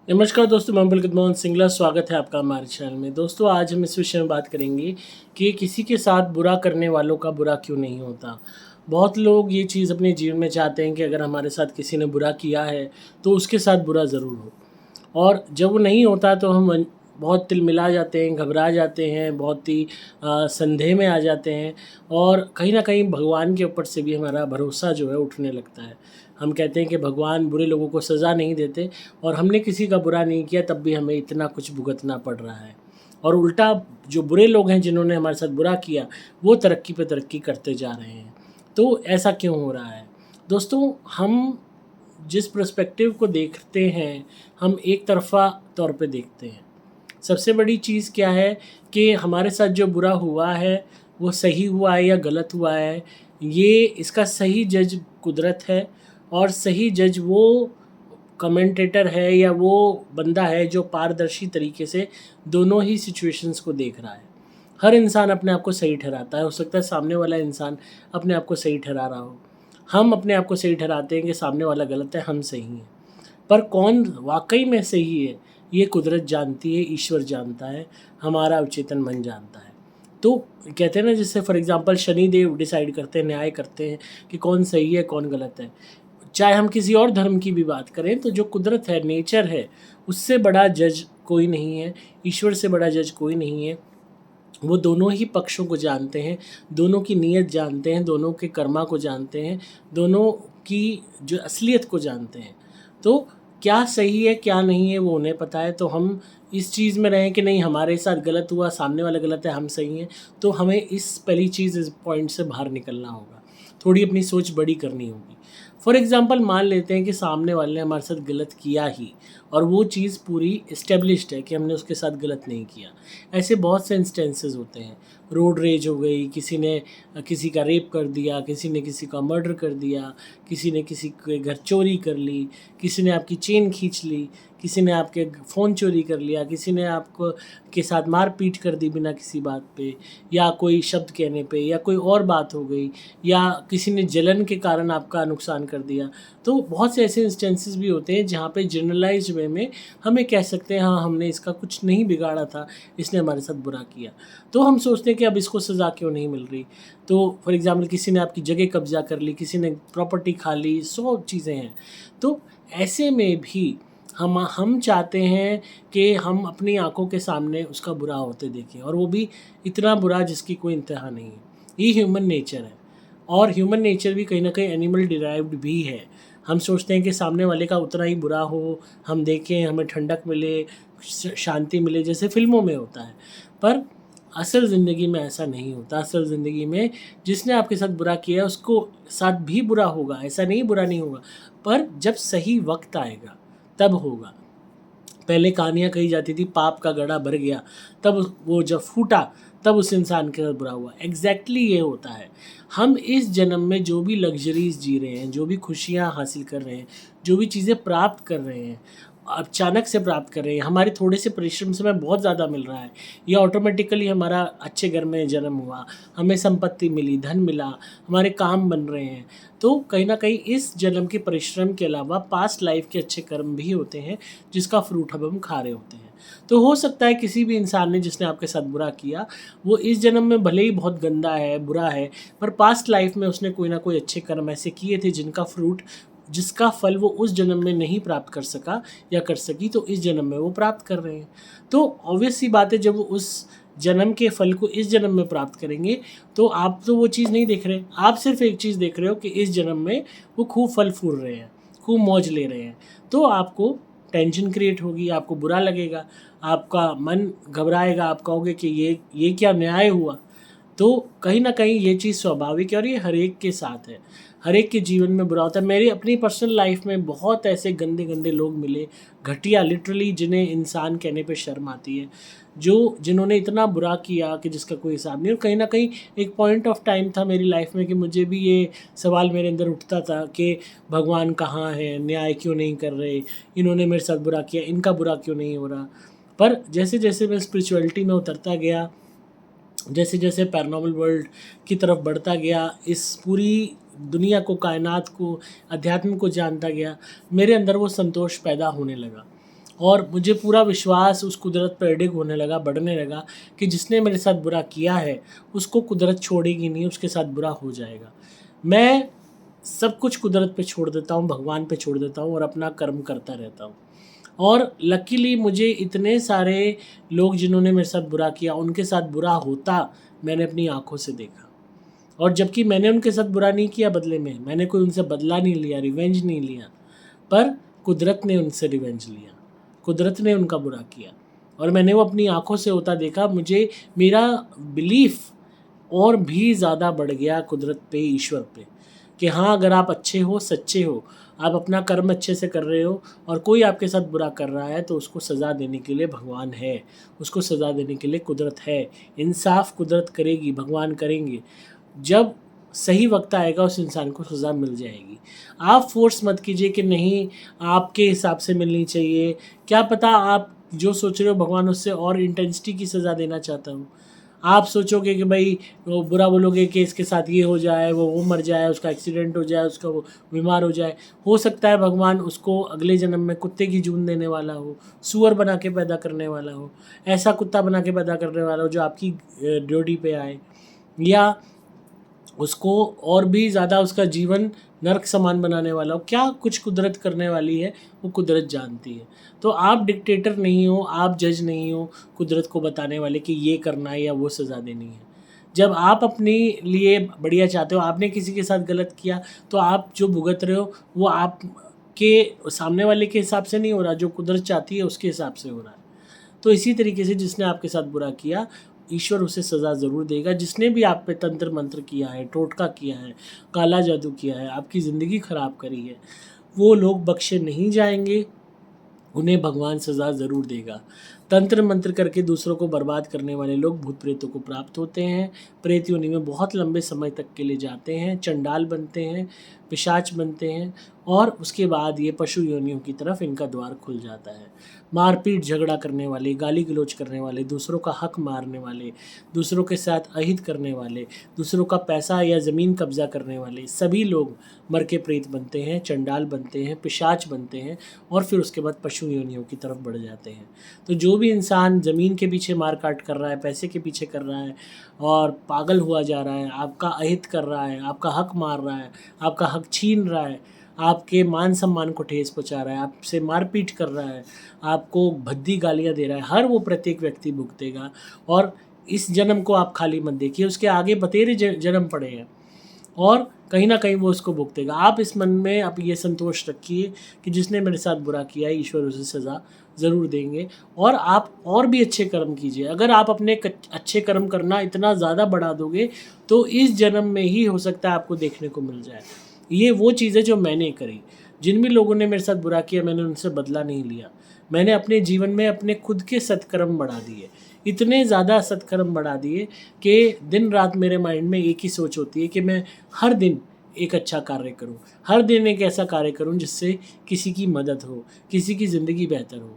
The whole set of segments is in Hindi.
नमस्कार दोस्तों, मैं पुलकित मोहन सिंगला स्वागत है आपका हमारे चैनल में। दोस्तों, आज हम इस विषय में बात करेंगे कि किसी के साथ बुरा करने वालों का बुरा क्यों नहीं होता। बहुत लोग ये चीज़ अपने जीवन में चाहते हैं कि अगर हमारे साथ किसी ने बुरा किया है तो उसके साथ बुरा ज़रूर हो, और जब वो नहीं होता तो हम बहुत तिलमिला जाते हैं, घबरा जाते हैं, बहुत ही संदेह में आ जाते हैं, और कहीं न कहीं भगवान के ऊपर से भी हमारा भरोसा जो है उठने लगता है। हम कहते हैं कि भगवान बुरे लोगों को सज़ा नहीं देते, और हमने किसी का बुरा नहीं किया तब भी हमें इतना कुछ भुगतना पड़ रहा है। और उल्टा जो बुरे लोग हैं जिन्होंने हमारे साथ बुरा किया, वो तरक्की पे तरक्की करते जा रहे हैं। तो ऐसा क्यों हो रहा है? दोस्तों, हम जिस पर्सपेक्टिव को देखते हैं, हम एक तरफ़ा तौर पे देखते हैं। सबसे बड़ी चीज़ क्या है कि हमारे साथ जो बुरा हुआ है, वो सही हुआ है या गलत हुआ है, ये इसका सही जज कुदरत है, और सही जज वो कमेंटेटर है या वो बंदा है जो पारदर्शी तरीके से दोनों ही सिचुएशंस को देख रहा है। हर इंसान अपने आप को सही ठहराता है, हो सकता है सामने वाला इंसान अपने आप को सही ठहरा रहा हो। हम अपने आप को सही ठहराते हैं कि सामने वाला गलत है, हम सही हैं। पर कौन वाक़ई में सही है, ये कुदरत जानती है, ईश्वर जानता है, हमारा अवचेतन मन जानता है। तो कहते हैं ना, जैसे फॉर एग्ज़ाम्पल शनिदेव डिसाइड करते हैं, न्याय करते हैं कि कौन सही है, कौन गलत है। चाहे हम किसी और धर्म की भी बात करें, तो जो कुदरत है, नेचर है, उससे बड़ा जज कोई नहीं है, ईश्वर से बड़ा जज कोई नहीं है। वो दोनों ही पक्षों को जानते हैं, दोनों की नीयत जानते हैं, दोनों के कर्मा को जानते हैं, दोनों की जो असलियत को जानते हैं। तो क्या सही है, क्या नहीं है, वो उन्हें पता है। तो हम इस चीज़ में रहें कि नहीं, हमारे साथ गलत हुआ, सामने वाला गलत है, हम सही हैं, तो हमें इस पहली चीज़, इस पॉइंट से बाहर निकलना होगा। थोड़ी अपनी सोच बड़ी करनी होगी। फॉर एग्ज़ाम्पल मान लेते हैं कि सामने वाले ने हमारे साथ गलत किया ही, और वो चीज़ पूरी एस्टेब्लिश्ड है कि हमने उसके साथ गलत नहीं किया। ऐसे बहुत से इंस्टेंसेस होते हैं। रोड रेज हो गई, किसी ने किसी का रेप कर दिया, किसी ने किसी का मर्डर कर दिया, किसी ने किसी के घर चोरी कर ली, किसी ने आपकी चेन खींच ली, किसी ने आपके फ़ोन चोरी कर लिया, किसी ने आपको के साथ मार-पीट कर दी बिना किसी बात पे, या कोई शब्द कहने पे, या कोई और बात हो गई, या किसी ने जलन के कारण आपका नुकसान कर दिया। तो बहुत से ऐसे इंस्टेंसेस भी होते हैं जहाँ पे जनरलाइज़्ड वे में हमें कह सकते हैं, हाँ, हमने इसका कुछ नहीं बिगाड़ा था, इसने हमारे साथ बुरा किया। तो हम सोचते हैं कि अब इसको सज़ा क्यों नहीं मिल रही। तो फॉर एग्ज़ाम्पल किसी ने आपकी जगह कब्ज़ा कर ली, किसी ने प्रॉपर्टी खा ली, 100 चीज़ें हैं। तो ऐसे में भी हम चाहते हैं कि हम अपनी आँखों के सामने उसका बुरा होते देखें, और वो भी इतना बुरा जिसकी कोई इंतहा नहीं है। ये ह्यूमन नेचर है, और ह्यूमन नेचर भी कहीं न कहीं एनिमल डिराइव्ड भी है। हम सोचते हैं कि सामने वाले का उतना ही बुरा हो, हम देखें, हमें ठंडक मिले, शांति मिले, जैसे फ़िल्मों में होता है। पर असल ज़िंदगी में ऐसा नहीं होता। असल ज़िंदगी में जिसने आपके साथ बुरा किया है उसको साथ भी बुरा होगा, ऐसा नहीं बुरा नहीं होगा, पर जब सही वक़्त आएगा तब होगा। पहले कहानियाँ कही जाती थी, पाप का घड़ा भर गया, तब वो जब फूटा तब उस इंसान के साथ बुरा हुआ। एग्ज़ैक्टली ये होता है। हम इस जन्म में जो भी लग्ज़रीज़ जी रहे हैं, जो भी खुशियाँ हासिल कर रहे हैं, जो भी चीज़ें प्राप्त कर रहे हैं, अचानक से प्राप्त कर रहे हैं, हमारे थोड़े से परिश्रम से हमें बहुत ज़्यादा मिल रहा है, या ऑटोमेटिकली हमारा अच्छे घर में जन्म हुआ, हमें संपत्ति मिली, धन मिला, हमारे काम बन रहे हैं। तो कहीं न कहीं इस जन्म के परिश्रम के अलावा पास्ट लाइफ़ के अच्छे कर्म भी होते हैं, जिसका फ्रूट अब हम खा रहे होते हैं। तो हो सकता है किसी भी इंसान ने जिसने आपके साथ बुरा किया, वो इस जन्म में भले ही बहुत गंदा है, बुरा है, पर पास्ट लाइफ़ में उसने कोई ना कोई अच्छे कर्म ऐसे किए थे जिसका फल वो उस जन्म में नहीं प्राप्त कर सका या कर सकी, तो इस जन्म में वो प्राप्त कर रहे हैं। तो ऑब्वियस सी बात है, जब वो उस जन्म के फल को इस जन्म में प्राप्त करेंगे, तो आप तो वो चीज़ नहीं देख रहे। आप सिर्फ़ एक चीज़ देख रहे हो कि इस जन्म में वो खूब फल फूल रहे हैं, खूब मौज ले रहे हैं। तो आपको टेंशन क्रिएट होगी, आपको बुरा लगेगा, आपका मन घबराएगा, आप कहोगे कि ये क्या न्याय हुआ? तो कहीं न कहीं ये चीज़ स्वाभाविक है, और ये हर एक के साथ है। हर एक के जीवन में बुरा होता है। मेरी अपनी पर्सनल लाइफ़ में बहुत ऐसे गंदे-गंदे लोग मिले, घटिया लिटरली, जिन्हें इंसान कहने पे शर्म आती है। जिन्होंने इतना बुरा किया कि जिसका कोई हिसाब नहीं। और कहीं न कहीं एक पॉइंट ऑफ टाइम था मेरी लाइफ़ में कि मुझे भी ये सवाल मेरे अंदर उठता था कि भगवान कहाँ है? न्याय क्यों नहीं कर रहे? इन्होंने मेरे साथ बुरा किया, इनका बुरा क्यों नहीं हो रहा? पर जैसे-जैसे मैं स्पिरिचुअलिटी में उतरता गया, जैसे-जैसे पैरानॉर्मल वर्ल्ड की तरफ बढ़ता गया, इस पूरी दुनिया को, कायनात को, अध्यात्म को जानता गया, मेरे अंदर वो संतोष पैदा होने लगा। और मुझे पूरा विश्वास उस कुदरत पर अडिग होने लगा, बढ़ने लगा कि जिसने मेरे साथ बुरा किया है उसको कुदरत छोड़ेगी नहीं, उसके साथ बुरा हो जाएगा। मैं सब कुछ कुदरत पे छोड़ देता हूँ, भगवान पे छोड़ देता हूँ और अपना कर्म करता रहता हूँ। और लकीली मुझे इतने सारे लोग जिन्होंने मेरे साथ बुरा किया, उनके साथ बुरा होता मैंने अपनी आँखों से देखा। और जबकि मैंने उनके साथ बुरा नहीं किया बदले में, मैंने कोई उनसे बदला नहीं लिया, रिवेंज नहीं लिया, पर कुदरत ने उनसे रिवेंज लिया, कुदरत ने उनका बुरा किया और मैंने वो अपनी आँखों से होता देखा। मुझे मेरा बिलीफ और भी ज़्यादा बढ़ गया कुदरत पे, ईश्वर पे, कि हाँ, अगर आप अच्छे हो, सच्चे हो, आप अपना कर्म अच्छे से कर रहे हो और कोई आपके साथ बुरा कर रहा है तो उसको सज़ा देने के लिए भगवान है, उसको सज़ा देने के लिए कुदरत है। इंसाफ कुदरत करेगी, भगवान करेंगे। जब सही वक्त आएगा उस इंसान को सज़ा मिल जाएगी। आप फोर्स मत कीजिए कि नहीं, आपके हिसाब से मिलनी चाहिए। क्या पता आप जो सोच रहे हो भगवान उससे और इंटेंसिटी की सज़ा देना चाहता हूँ। आप सोचोगे कि भाई वो बुरा बोलोगे कि इसके साथ ये हो जाए, वो मर जाए, उसका एक्सीडेंट हो जाए, उसका वो बीमार हो जाए। हो सकता है भगवान उसको अगले जन्म में कुत्ते की जून देने वाला हो, सूअर बना के पैदा करने वाला हो, ऐसा कुत्ता बना के पैदा करने वाला हो जो आपकी ड्यूटी पे आए, या उसको और भी ज़्यादा उसका जीवन नर्क समान बनाने वाला हो। क्या कुछ कुदरत करने वाली है वो कुदरत जानती है। तो आप डिक्टेटर नहीं हो, आप जज नहीं हो कुदरत को बताने वाले कि ये करना है या वो सज़ा देनी है। जब आप अपने लिए बढ़िया चाहते हो, आपने किसी के साथ गलत किया तो आप जो भुगत रहे हो वो आप के सामने वाले के हिसाब से नहीं हो रहा, जो कुदरत चाहती है उसके हिसाब से हो रहा है। तो इसी तरीके से जिसने आपके साथ बुरा किया, ईश्वर उसे सज़ा ज़रूर देगा। जिसने भी आप पे तंत्र मंत्र किया है, टोटका किया है, काला जादू किया है, आपकी ज़िंदगी ख़राब करी है, वो लोग बख्शे नहीं जाएंगे, उन्हें भगवान सज़ा ज़रूर देगा। तंत्र मंत्र करके दूसरों को बर्बाद करने वाले लोग भूत प्रेतों को प्राप्त होते हैं, प्रेत योनि में बहुत लंबे समय तक के लिए जाते हैं, चंडाल बनते हैं, पिशाच बनते हैं और उसके बाद ये पशु योनियों की तरफ इनका द्वार खुल जाता है। मारपीट झगड़ा करने वाले, गाली गलौज करने वाले, दूसरों का हक मारने वाले, दूसरों के साथ अहित करने वाले, दूसरों का पैसा या ज़मीन कब्जा करने वाले सभी लोग मर के प्रेत बनते हैं, चंडाल बनते हैं, पिशाच बनते हैं और फिर उसके बाद पशु योनियों की तरफ बढ़ जाते हैं। तो जो भी इंसान ज़मीन के पीछे मार काट कर रहा है, पैसे के पीछे कर रहा है और पागल हुआ जा रहा है, आपका अहित कर रहा है, आपका हक मार रहा है, आपका हक छीन रहा है, आपके मान सम्मान को ठेस पहुंचा रहा है, आपसे मारपीट कर रहा है, आपको भद्दी गालियां दे रहा है, हर वो प्रत्येक व्यक्ति भुगतेगा। और इस जन्म को आप खाली मत देखिए, उसके आगे बतेरे जन्म पड़े हैं और कहीं ना कहीं वो उसको भुगतेगा। आप इस मन में आप ये संतोष रखिए कि जिसने मेरे साथ बुरा किया है ईश्वर उसे सज़ा ज़रूर देंगे। और आप और भी अच्छे कर्म कीजिए। अगर आप अपने अच्छे कर्म करना इतना ज़्यादा बढ़ा दोगे तो इस जन्म में ही हो सकता है आपको देखने को मिल जाए। ये वो चीज़ है जो मैंने करी। जिन भी लोगों ने मेरे साथ बुरा किया मैंने उनसे बदला नहीं लिया। मैंने अपने जीवन में अपने खुद के सत्कर्म बढ़ा दिए, इतने ज़्यादा सत्कर्म बढ़ा दिए कि दिन रात मेरे माइंड में एक ही सोच होती है कि मैं हर दिन एक अच्छा कार्य करूं, हर दिन एक ऐसा कार्य करूं जिससे किसी की मदद हो, किसी की ज़िंदगी बेहतर हो।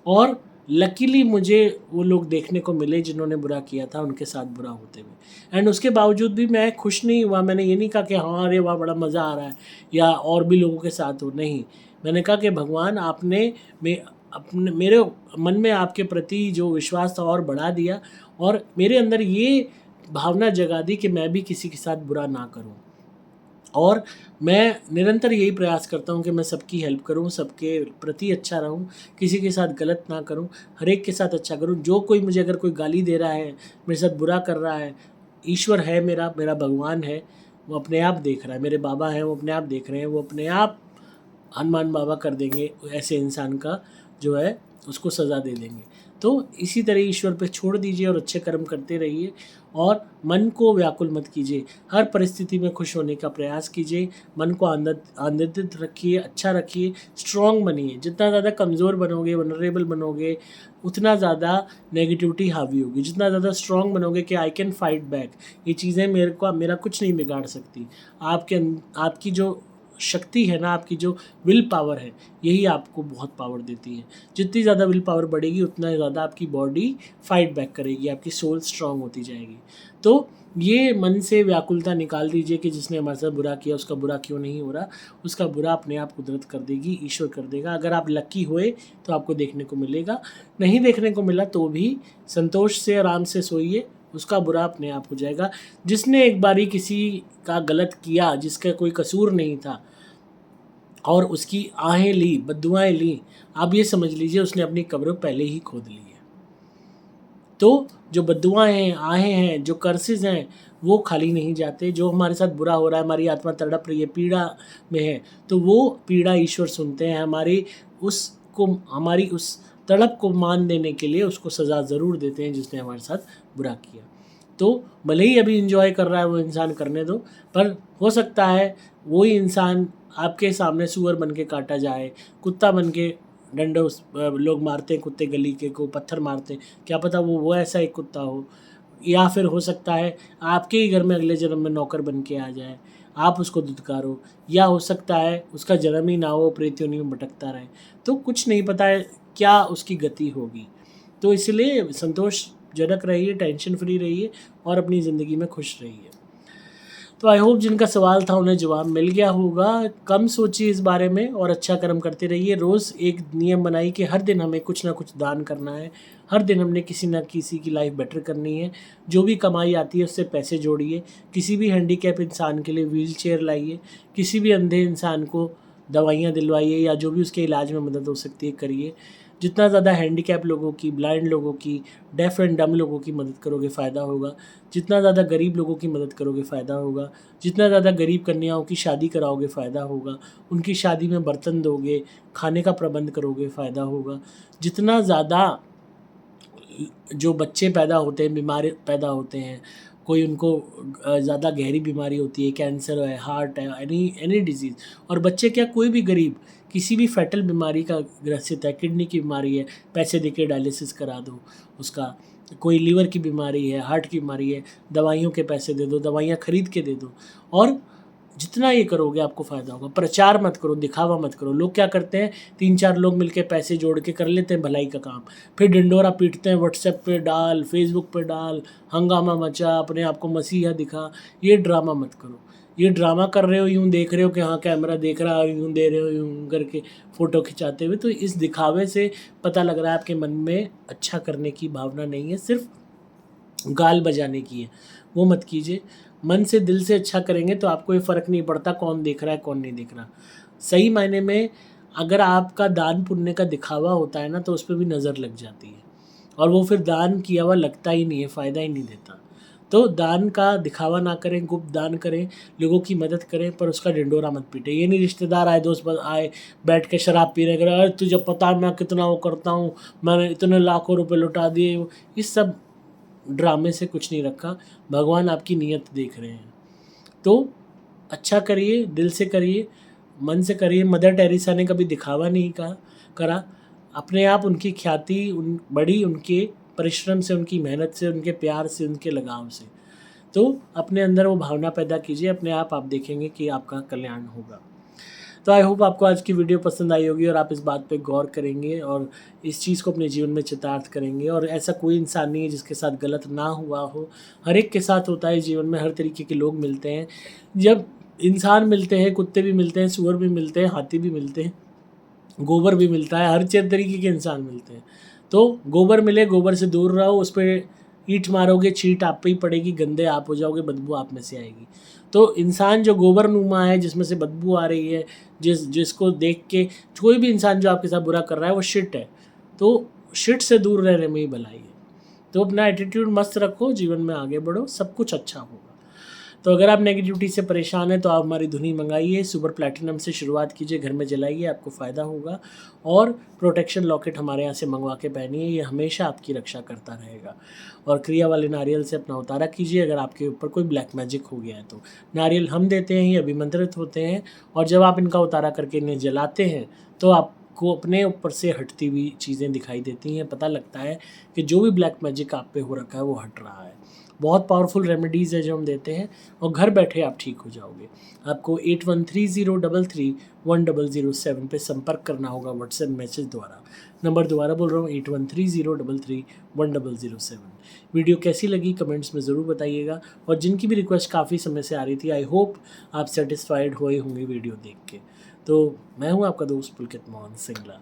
और लकीली मुझे वो लोग देखने को मिले जिन्होंने बुरा किया था उनके साथ बुरा होते हुए, एंड उसके बावजूद भी मैं खुश नहीं हुआ। मैंने ये नहीं कहा कि हाँ अरे वाह बड़ा मज़ा आ रहा है या और भी लोगों के साथ हो, नहीं। मैंने कहा कि भगवान आपने अपने मेरे मन में आपके प्रति जो विश्वास था और बढ़ा दिया और मेरे अंदर ये भावना जगा दी कि मैं भी किसी के साथ बुरा ना करूं। और मैं निरंतर यही प्रयास करता हूँ कि मैं सबकी हेल्प करूँ, सबके प्रति अच्छा रहूँ, किसी के साथ गलत ना करूँ, हर एक के साथ अच्छा करूँ। जो कोई मुझे अगर कोई गाली दे रहा है, मेरे साथ बुरा कर रहा है, ईश्वर है मेरा, मेरा भगवान है, वो अपने आप देख रहा है। मेरे बाबा हैं वो अपने आप देख रहे हैं, वो अपने आप हनुमान बाबा कर देंगे ऐसे इंसान का जो है उसको सज़ा दे देंगे। तो इसी तरह ईश्वर पे छोड़ दीजिए और अच्छे कर्म करते रहिए और मन को व्याकुल मत कीजिए। हर परिस्थिति में खुश होने का प्रयास कीजिए, मन को आनंदित रखिए, अच्छा रखिए, स्ट्रॉन्ग बनिए। जितना ज़्यादा कमज़ोर बनोगे, वनरेबल बनोगे, उतना ज़्यादा नेगेटिविटी हावी होगी। जितना ज़्यादा स्ट्रॉन्ग बनोगे कि आई कैन फाइट बैक, ये चीज़ें मेरा कुछ नहीं बिगाड़ सकती। आपकी जो शक्ति है ना, आपकी जो विल पावर है, यही आपको बहुत पावर देती है। जितनी ज़्यादा विल पावर बढ़ेगी उतना ज़्यादा आपकी बॉडी फाइट बैक करेगी, आपकी सोल स्ट्रांग होती जाएगी। तो ये मन से व्याकुलता निकाल दीजिए कि जिसने हमारे साथ बुरा किया उसका बुरा क्यों नहीं हो रहा। उसका बुरा अपने आप कुदरत कर देगी, ईश्वर कर देगा। अगर आप लकी हुए तो आपको देखने को मिलेगा, नहीं देखने को मिला तो भी संतोष से आराम से सोइए, उसका बुरा अपने आप हो जाएगा। जिसने एक बारी किसी का गलत किया, जिसका कोई कसूर नहीं था और उसकी आहें ली, बद्दुआएं ली, आप ये समझ लीजिए उसने अपनी कब्र पहले ही खोद ली है। तो जो बद्दुआएं हैं, आहें हैं, जो कर्सेस हैं, वो खाली नहीं जाते। जो हमारे साथ बुरा हो रहा है, हमारी आत्मा तड़प रही है, पीड़ा में है, तो वो पीड़ा ईश्वर सुनते हैं। हमारी उस तड़प को मान देने के लिए उसको सज़ा ज़रूर देते हैं जिसने हमारे साथ बुरा किया। तो भले ही अभी एंजॉय कर रहा है वो इंसान, करने दो, पर हो सकता है वही इंसान आपके सामने सूअर बन के काटा जाए, कुत्ता बन के लोग मारते हैं, कुत्ते गली के को पत्थर मारते हैं, क्या पता वो ऐसा एक कुत्ता हो। या फिर हो सकता है आपके ही घर में अगले जन्म में नौकर बन के आ जाए, आप उसको दुत्कारो। या हो सकता है उसका जन्म ही ना हो, प्रेत योनि में भटकता रहे। तो कुछ नहीं पता है क्या उसकी गति होगी। तो इसलिए संतोषजनक रहिए, टेंशन फ्री रहिए और अपनी ज़िंदगी में खुश रहिए। तो आई होप जिनका सवाल था उन्हें जवाब मिल गया होगा। कम सोचिए इस बारे में और अच्छा कर्म करते रहिए। रोज़ एक नियम बनाइए कि हर दिन हमें कुछ ना कुछ दान करना है, हर दिन हमने किसी ना किसी की लाइफ बेटर करनी है। जो भी कमाई आती है उससे पैसे जोड़िए, किसी भी हैंडीकैप इंसान के लिए व्हील चेयर लाइए, किसी भी अंधे इंसान को दवाइयाँ दिलवाइए या जो भी उसके इलाज में मदद हो सकती है करिए। जितना ज़्यादा हैंडीकैप लोगों की, ब्लाइंड लोगों की, डेफ एंड डम लोगों की मदद करोगे फ़ायदा होगा। जितना ज़्यादा गरीब लोगों की मदद करोगे फ़ायदा होगा। जितना ज़्यादा गरीब कन्याओं की शादी कराओगे फ़ायदा होगा। उनकी शादी में बर्तन दोगे, खाने का प्रबंध करोगे फ़ायदा होगा। जितना ज़्यादा जो बच्चे पैदा होते हैं, बीमार पैदा होते हैं, कोई उनको ज़्यादा गहरी बीमारी होती है, कैंसर है, हार्ट है, एनी डिज़ीज़, और बच्चे क्या कोई भी गरीब किसी भी फैटल बीमारी का ग्रसित है, किडनी की बीमारी है, पैसे देके डायलिसिस करा दो उसका। कोई लीवर की बीमारी है, हार्ट की बीमारी है, दवाइयों के पैसे दे दो, दवाइयाँ खरीद के दे दो। और जितना ये करोगे आपको फ़ायदा होगा। प्रचार मत करो, दिखावा मत करो। लोग क्या करते हैं, 3-4 लोग मिलके पैसे जोड़ के कर लेते हैं भलाई का काम, फिर ढिंढोरा पीटते हैं, व्हाट्सएप पे डाल, फेसबुक पे डाल, हंगामा मचा, अपने आप को मसीहा दिखा। ये ड्रामा मत करो। ये ड्रामा कर रहे हो, यूँ देख रहे हो कि हाँ कैमरा देख रहा है, यूँ दे रहे हो, यूँ करके फ़ोटो खिंचाते हुए, तो इस दिखावे से पता लग रहा है आपके मन में अच्छा करने की भावना नहीं है, सिर्फ गाल बजाने की है। वो मत कीजिए। मन से, दिल से अच्छा करेंगे तो आपको ये फ़र्क नहीं पड़ता कौन देख रहा है कौन नहीं देख रहा। सही मायने में अगर आपका दान पुण्य का दिखावा होता है ना, तो उस पर भी नज़र लग जाती है और वो फिर दान किया हुआ लगता ही नहीं है, फ़ायदा ही नहीं देता। तो दान का दिखावा ना करें, गुप्त दान करें, लोगों की मदद करें, पर उसका ढिंढोरा मत पीटें। ये नहीं रिश्तेदार आए, दोस्त आए, बैठ के शराब पी रहे, अरे तुझे पता है मैं कितना वो करता हूँ, मैंने इतने लाखों रुपए लुटा दिए। इस सब ड्रामे से कुछ नहीं रखा। भगवान आपकी नीयत देख रहे हैं। तो अच्छा करिए, दिल से करिए, मन से करिए। मदर टेरेसा ने कभी दिखावा नहीं करा। अपने आप उनकी ख्याति बढ़ी उनके परिश्रम से, उनकी मेहनत से, उनके प्यार से, उनके लगाव से। तो अपने अंदर वो भावना पैदा कीजिए, अपने आप देखेंगे कि आपका कल्याण होगा। तो आई होप आपको आज की वीडियो पसंद आई होगी और आप इस बात पे गौर करेंगे और इस चीज़ को अपने जीवन में चितार्थ करेंगे। और ऐसा कोई इंसान नहीं है जिसके साथ गलत ना हुआ हो। हर एक के साथ होता है जीवन में, हर तरीके के लोग मिलते हैं। जब इंसान मिलते हैं, कुत्ते भी मिलते हैं, सूअर भी मिलते हैं, हाथी भी मिलते हैं, गोबर भी मिलता है, हर तरीके के इंसान मिलते हैं। तो गोबर मिले, गोबर से दूर रहो। उस पर ईंट मारोगे, छींट आप पे ही पड़ेगी, गंदे आप हो जाओगे, बदबू आप में से आएगी। तो इंसान जो गोबर नुमा है, जिसमें से बदबू आ रही है, जिसको देख के कोई भी इंसान जो आपके साथ बुरा कर रहा है वो शिट है। तो शिट से दूर रहने में ही भलाई है। तो अपना एटीट्यूड मस्त रखो, जीवन में आगे बढ़ो, सब कुछ अच्छा होगा। तो अगर आप नेगेटिविटी से परेशान हैं तो आप हमारी धुनी मंगाइए, सुपर प्लैटिनम से शुरुआत कीजिए, घर में जलाइए, आपको फ़ायदा होगा। और प्रोटेक्शन लॉकेट हमारे यहाँ से मंगवा के पहनिए, ये हमेशा आपकी रक्षा करता रहेगा। और क्रिया वाले नारियल से अपना उतारा कीजिए अगर आपके ऊपर कोई ब्लैक मैजिक हो गया है तो। नारियल हम देते हैं, ये अभिमंत्रित होते हैं, और जब आप इनका उतारा करके इन्हें जलाते हैं तो आपको अपने ऊपर से हटती हुई चीज़ें दिखाई देती हैं। पता लगता है कि जो भी ब्लैक मैजिक आप पे हो रखा है वो हट रहा है। बहुत पावरफुल रेमेडीज़ है जो हम देते हैं और घर बैठे आप ठीक हो जाओगे। आपको 8130331007 पे संपर्क करना होगा व्हाट्सएप मैसेज द्वारा। नंबर दोबारा बोल रहा हूँ 8130331007। वीडियो कैसी लगी कमेंट्स में ज़रूर बताइएगा और जिनकी भी रिक्वेस्ट काफ़ी समय से आ रही थी, आई होप आप सेटिस्फाइड हुए होंगे वीडियो देख के। तो मैं हूँ आपका दोस्त पुलकित मोहन सिंगला।